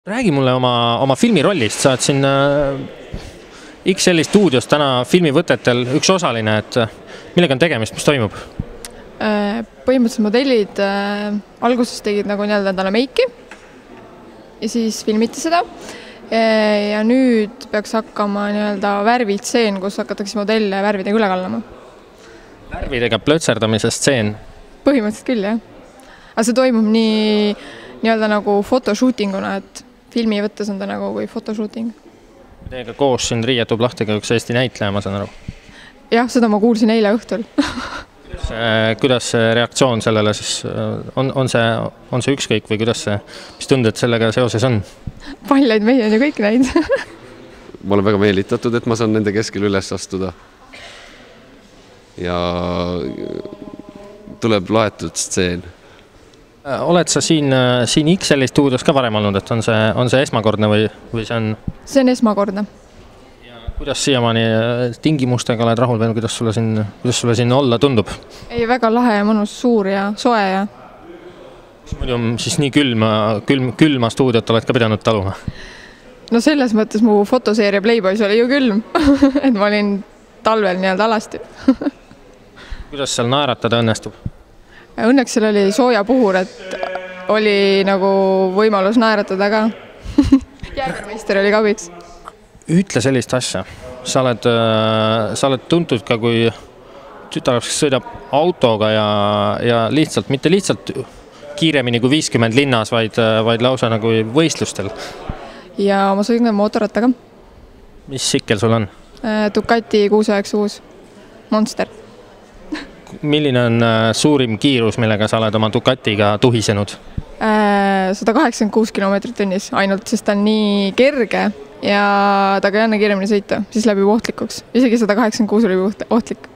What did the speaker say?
Räägi mulle oma filmirollist, sa oled siin XL stuudios täna filmivõtetel üks osaline, et millega on tegemist, mis toimub? Põhimõtteliselt modellid alguses tegid nagu endale meiki ja siis filmiti seda. Ja nüüd peaks hakkama värvitseen, kus hakatakse modelle värvidega üle kallama. Värvidega plötserdamise stseen? Põhimõtteliselt küll, jah. Aga see toimub nii nagu fotoshootinguna, et filmi võttes on ta nagu kui fotoshooting. Teiega koos siin riietub lahti ka üks Eesti näitleja, ma saan aru. Jah, seda ma kuulsin eile õhtul. Kuidas see reaktsioon sellele siis on see ükskõik või mis tunded sellega seoses on? Paljaid mehi on ju kõik näid. Ma olen väga meelitatud, et ma saan nende keskel üles astuda. Ja tuleb laetud stseen. Oled sa siin XL stuudios ka varem olnud, et on see esmakordne või see on? See on esmakordne. Ja kuidas siiamaani tingimustega oled rahul või kuidas sulle siin olla tundub? Ei, väga lahe ja mõnus, suur ja soe ja... Muidu siis nii külma stuudiot oled ka pidanud taluma? No selles mõttes mu fotoseeria Playboys oli ju külm, et ma olin talvel alasti. Kuidas seal naeratada õnnestub? Õnneks seal oli sooja puhur, et oli nagu võimalus naeratada ka. Jäägermeister oli kabiks. Ütle sellist asja. Sa oled tuntud ka, kui tütarlaps sõidab autoga ja mitte lihtsalt kiiremini kui 50 linnas, vaid lausa nagu võistlustel. Ja ma sõidan mootorrattaga. Mis sikkel sul on? Ducati 696 Monster. Milline on suurim kiirus, millega sa oled oma Ducatiga tuhisenud? 186 kilomeetrit tunnis ainult, sest ta on nii kerge ja ta ka ei anna kiiremini sõita, siis läbi ohtlikuks. Isegi 186 oli ohtlik.